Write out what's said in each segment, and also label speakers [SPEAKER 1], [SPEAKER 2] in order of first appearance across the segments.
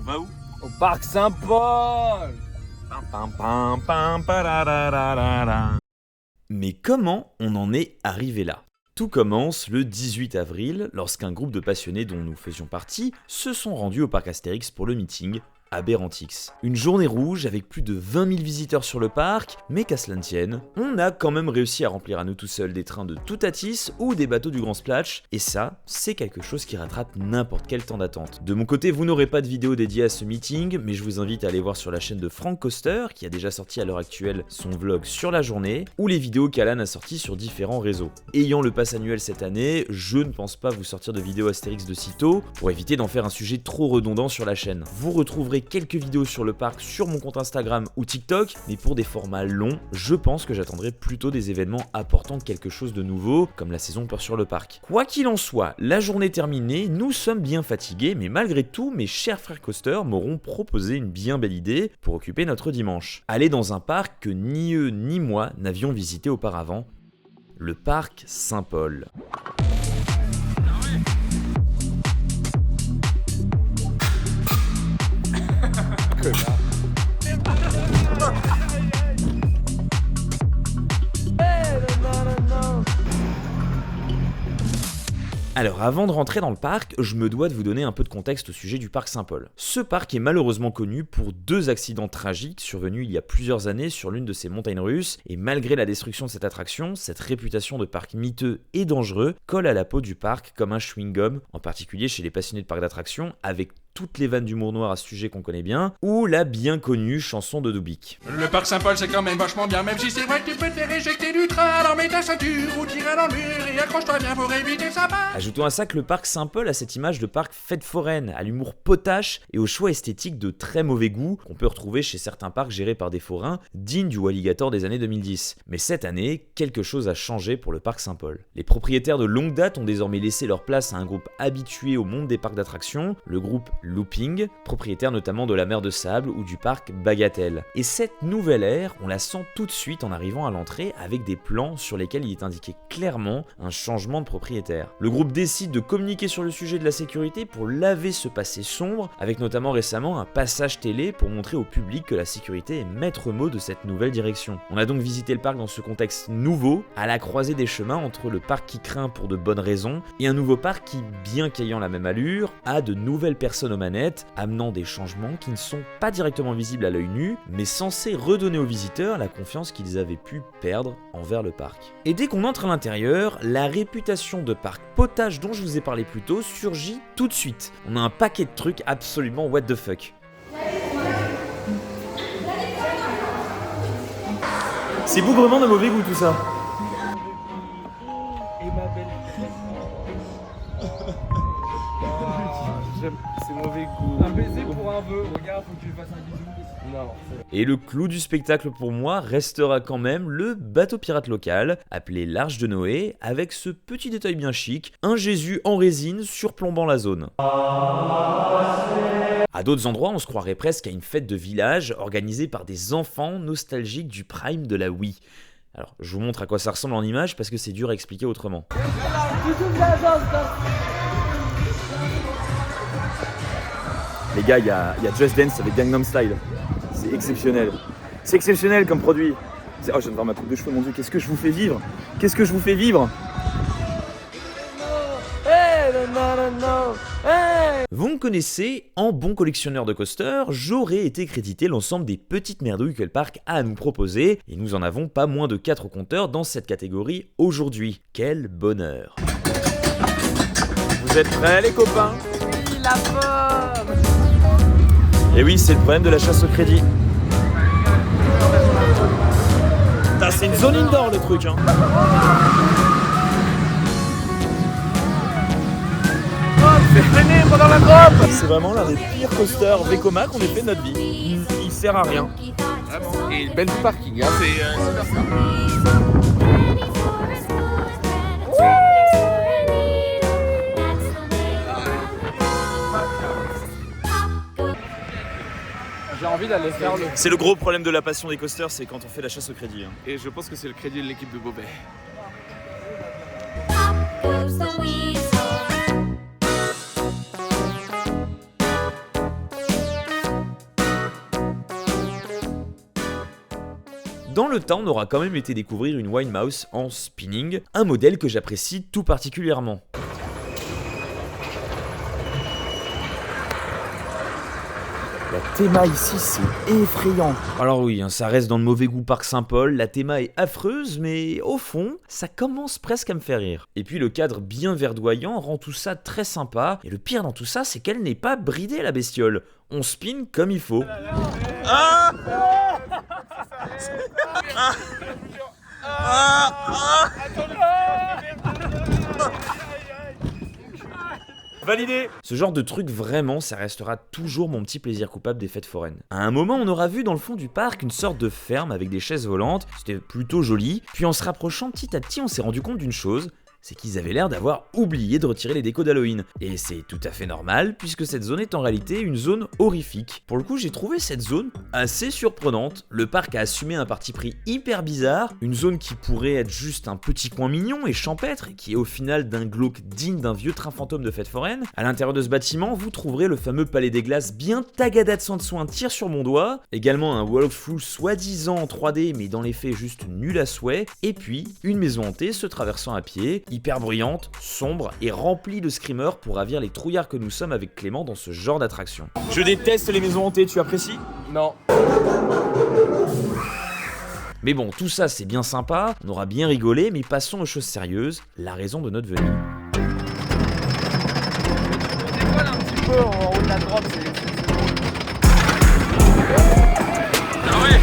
[SPEAKER 1] va où?
[SPEAKER 2] Au parc Saint-Paul.
[SPEAKER 1] Pam, pam, pam, pararararara.
[SPEAKER 3] Mais comment on en est arrivé là ? Tout commence le 18 avril, lorsqu'un groupe de passionnés dont nous faisions partie se sont rendus au parc Astérix pour le meeting à Berantix. Une journée rouge avec plus de 20 000 visiteurs sur le parc, mais qu'à cela ne tienne, on a quand même réussi à remplir à nous tout seuls des trains de Toutatis ou des bateaux du Grand Splash, et ça, c'est quelque chose qui rattrape n'importe quel temps d'attente. De mon côté, vous n'aurez pas de vidéo dédiée à ce meeting, mais je vous invite à aller voir sur la chaîne de Frank Coaster, qui a déjà sorti à l'heure actuelle son vlog sur la journée, ou les vidéos qu'Alan a sorties sur différents réseaux. Ayant le pass annuel cette année, je ne pense pas vous sortir de vidéos Astérix de sitôt, pour éviter d'en faire un sujet trop redondant sur la chaîne. Vous retrouverez quelques vidéos sur le parc sur mon compte Instagram ou TikTok, mais pour des formats longs, je pense que j'attendrai plutôt des événements apportant quelque chose de nouveau, comme la saison Peur sur le parc. Quoi qu'il en soit, la journée terminée, nous sommes bien fatigués, mais malgré tout, mes chers frères coasters m'auront proposé une bien belle idée pour occuper notre dimanche. Aller dans un parc que ni eux ni moi n'avions visité auparavant, le parc Saint-Paul. Alors avant de rentrer dans le parc, je me dois de vous donner un peu de contexte au sujet du parc Saint-Paul. Ce parc est malheureusement connu pour 2 accidents tragiques survenus il y a plusieurs années sur l'une de ces montagnes russes, et malgré la destruction de cette attraction, cette réputation de parc miteux et dangereux colle à la peau du parc comme un chewing-gum, en particulier chez les passionnés de parcs d'attractions, avec toutes les vannes d'humour noir à ce sujet qu'on connaît bien, ou la bien connue chanson de Dubik.
[SPEAKER 4] Le parc Saint-Paul c'est quand même vachement bien, même si c'est vrai que tu peux te faire éjecter du train, alors mets ta ceinture ou tire dans le mur et accroche-toi bien pour éviter sa balle.
[SPEAKER 3] Ajoutons à ça que le parc Saint-Paul a cette image de parc fête foraine, à l'humour potache et au choix esthétique de très mauvais goût qu'on peut retrouver chez certains parcs gérés par des forains, dignes du Walligator des années 2010. Mais cette année, quelque chose a changé pour le parc Saint-Paul. Les propriétaires de longue date ont désormais laissé leur place à un groupe habitué au monde des parcs d'attractions, le groupe Looping, propriétaire notamment de la mer de Sable ou du parc Bagatelle. Et cette nouvelle ère, on la sent tout de suite en arrivant à l'entrée avec des plans sur lesquels il est indiqué clairement un changement de propriétaire. Le groupe décide de communiquer sur le sujet de la sécurité pour laver ce passé sombre, avec notamment récemment un passage télé pour montrer au public que la sécurité est maître mot de cette nouvelle direction. On a donc visité le parc dans ce contexte nouveau, à la croisée des chemins entre le parc qui craint pour de bonnes raisons et un nouveau parc qui, bien qu'ayant la même allure, a de nouvelles personnes aux manettes, amenant des changements qui ne sont pas directement visibles à l'œil nu, mais censés redonner aux visiteurs la confiance qu'ils avaient pu perdre envers le parc. Et dès qu'on entre à l'intérieur, la réputation de parc potage dont je vous ai parlé plus tôt surgit tout de suite. On a un paquet de trucs absolument what the fuck. C'est bougrement de mauvais goût tout ça.
[SPEAKER 2] Et ma belle. C'est mauvais goût. Un baiser pour un vœu. Regarde, faut que tu lui fasses un bisou. Non.
[SPEAKER 3] Et le clou du spectacle pour moi restera quand même le bateau pirate local, appelé l'Arche de Noé, avec ce petit détail bien chic, un Jésus en résine surplombant la zone. À d'autres endroits, on se croirait presque à une fête de village organisée par des enfants nostalgiques du prime de la Wii. Alors, je vous montre à quoi ça ressemble en image parce que c'est dur à expliquer autrement. Les gars, il y a Just Dance avec Gangnam Style. C'est exceptionnel. C'est exceptionnel comme produit. Oh, je viens de voir ma coupe de cheveux, mon Dieu, qu'est-ce que je vous fais vivre? Qu'est-ce que je vous fais vivre? Vous me connaissez, en bon collectionneur de coasters, j'aurais été crédité l'ensemble des petites merdouilles que le parc a à nous proposer, et nous en avons pas moins de 4 au compteur dans cette catégorie aujourd'hui. Quel bonheur! Vous êtes prêts les copains?
[SPEAKER 2] Oui, la pomme.
[SPEAKER 3] Et oui, c'est le problème de la chasse au crédit. Putain, c'est une zone indoor le truc hein. C'est vraiment l'un des pires coasters Vekoma qu'on ait fait de notre vie. Il sert à rien.
[SPEAKER 2] Vraiment. Et belle du parking, hein. C'est super ça. J'ai envie d'aller faire le...
[SPEAKER 3] C'est le gros problème de la passion des coasters, c'est quand on fait la chasse au crédit. Hein.
[SPEAKER 2] Et je pense que c'est le crédit de l'équipe de Bobet.
[SPEAKER 3] Dans le temps, on aura quand même été découvrir une Winemouse en spinning, un modèle que j'apprécie tout particulièrement.
[SPEAKER 5] La théma ici, c'est effrayant.
[SPEAKER 3] Alors oui, ça reste dans le mauvais goût Parc Saint-Paul, la théma est affreuse, mais au fond, ça commence presque à me faire rire. Et puis le cadre bien verdoyant rend tout ça très sympa, et le pire dans tout ça, c'est qu'elle n'est pas bridée la bestiole. On spin comme il faut.
[SPEAKER 1] Validé.
[SPEAKER 3] Ce genre de truc, vraiment, ça restera toujours mon petit plaisir coupable des fêtes foraines. À un moment, on aura vu dans le fond du parc une sorte de ferme avec des chaises volantes, c'était plutôt joli, puis en se rapprochant petit à petit, on s'est rendu compte d'une chose, c'est qu'ils avaient l'air d'avoir oublié de retirer les décos d'Halloween. Et c'est tout à fait normal, puisque cette zone est en réalité une zone horrifique. Pour le coup, j'ai trouvé cette zone assez surprenante. Le parc a assumé un parti pris hyper bizarre, une zone qui pourrait être juste un petit coin mignon et champêtre, et qui est au final d'un glauque digne d'un vieux train fantôme de fête foraine. À l'intérieur de ce bâtiment, vous trouverez le fameux palais des glaces bien tagada de sang de soin tire sur mon doigt, également un walkthrough soi-disant en 3D, mais dans les faits juste nul à souhait, et puis une maison hantée se traversant à pied, hyper bruyante, sombre et remplie de screamers pour ravir les trouillards que nous sommes avec Clément dans ce genre d'attraction.
[SPEAKER 1] Je déteste les maisons hantées, tu apprécies?
[SPEAKER 2] Non.
[SPEAKER 3] Mais bon, tout ça c'est bien sympa, on aura bien rigolé, mais passons aux choses sérieuses, la raison de notre venue.
[SPEAKER 2] On décolle un petit peu en haut de la drop, c'est drôle.
[SPEAKER 1] Ah ouais.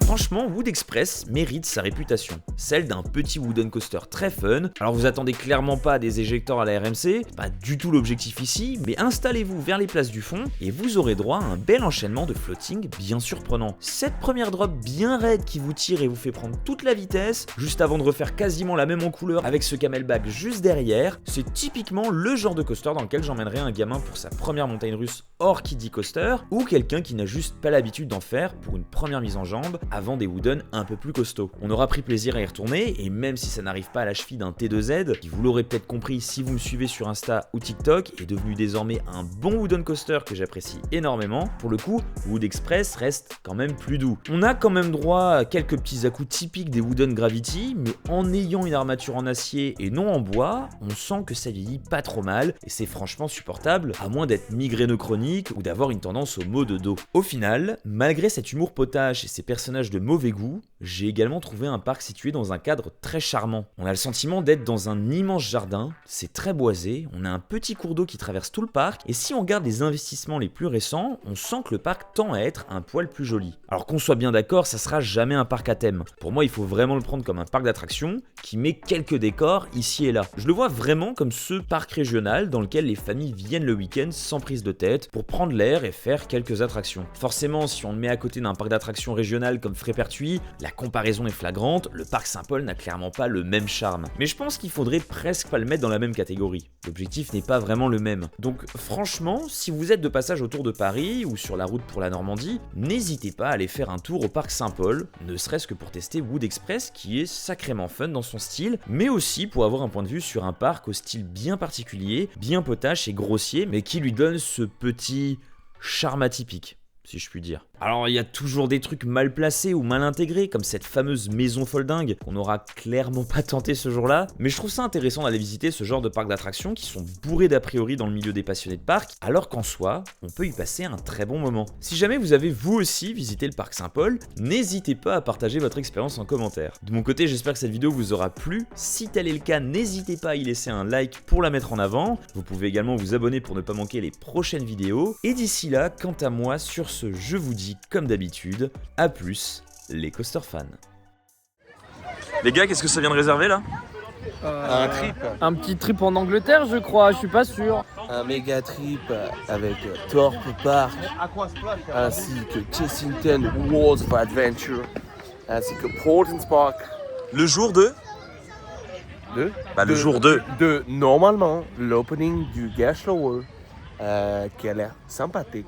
[SPEAKER 3] Franchement, Wood Express mérite sa réputation, celle d'un petit wooden coaster très fun. Alors vous attendez clairement pas des éjecteurs à la RMC, pas du tout l'objectif ici, mais installez-vous vers les places du fond et vous aurez droit à un bel enchaînement de floating bien surprenant. Cette première drop bien raide qui vous tire et vous fait prendre toute la vitesse, juste avant de refaire quasiment la même en couleur avec ce camelback juste derrière, c'est typiquement le genre de coaster dans lequel j'emmènerais un gamin pour sa première montagne russe hors Kiddie Coaster, ou quelqu'un qui n'a juste pas l'habitude d'en faire pour une première mise en jambe avant des wooden un peu plus costauds. On aura pris plaisir à y retourner, et même si ça n'arrive pas à la cheville d'un T2Z, qui vous l'aurez peut-être compris si vous me suivez sur Insta ou TikTok, est devenu désormais un bon wooden coaster que j'apprécie énormément, pour le coup, Wood Express reste quand même plus doux. On a quand même droit à quelques petits à-coups typiques des wooden Gravity, mais en ayant une armature en acier et non en bois, on sent que ça vieillit pas trop mal, et c'est franchement supportable, à moins d'être migraineux chronique ou d'avoir une tendance au maux de dos. Au final, malgré cet humour potache et ces personnages de mauvais goût, j'ai également trouvé un parc situé dans un cadre très charmant. On a le sentiment d'être dans un immense jardin, c'est très boisé, on a un petit cours d'eau qui traverse tout le parc, et si on regarde les investissements les plus récents, on sent que le parc tend à être un poil plus joli. Alors qu'on soit bien d'accord, ça sera jamais un parc à thème. Pour moi, il faut vraiment le prendre comme un parc d'attractions qui met quelques décors ici et là. Je le vois vraiment comme ce parc régional dans lequel les familles viennent le week-end sans prise de tête pour prendre l'air et faire quelques attractions. Forcément, si on le met à côté d'un parc d'attractions régional comme Frépertuis, la comparaison est flagrante, le parc Saint-Paul n'a clairement pas le même charme. Mais je pense qu'il faudrait presque pas le mettre dans la même catégorie. L'objectif n'est pas vraiment le même. Donc franchement, si vous êtes de passage autour de Paris ou sur la route pour la Normandie, n'hésitez pas à aller faire un tour au parc Saint-Paul, ne serait-ce que pour tester Wood Express qui est sacrément fun dans son style, mais aussi pour avoir un point de vue sur un parc au style bien particulier, bien potache et grossier, mais qui lui donne ce petit charme atypique, si je puis dire. Alors il y a toujours des trucs mal placés ou mal intégrés, comme cette fameuse maison foldingue qu'on n'aura clairement pas tenté ce jour-là, mais je trouve ça intéressant d'aller visiter ce genre de parcs d'attractions qui sont bourrés d'a priori dans le milieu des passionnés de parcs, alors qu'en soi, on peut y passer un très bon moment. Si jamais vous avez vous aussi visité le parc Saint-Paul, n'hésitez pas à partager votre expérience en commentaire. De mon côté, j'espère que cette vidéo vous aura plu. Si tel est le cas, n'hésitez pas à y laisser un like pour la mettre en avant. Vous pouvez également vous abonner pour ne pas manquer les prochaines vidéos. Et d'ici là, quant à moi, sur ce, je vous dis comme d'habitude, à plus les coaster fans.
[SPEAKER 1] Les gars, qu'est-ce que ça vient de réserver là?
[SPEAKER 6] Un trip.
[SPEAKER 2] Un petit trip en Angleterre, je crois, je suis pas sûr.
[SPEAKER 6] Un méga trip avec Thorpe Park, ainsi que Chessington World of Adventure, ainsi que Portland Park.
[SPEAKER 1] Le jour de le jour de.
[SPEAKER 6] De normalement l'opening du Gashlower, qui a l'air sympathique.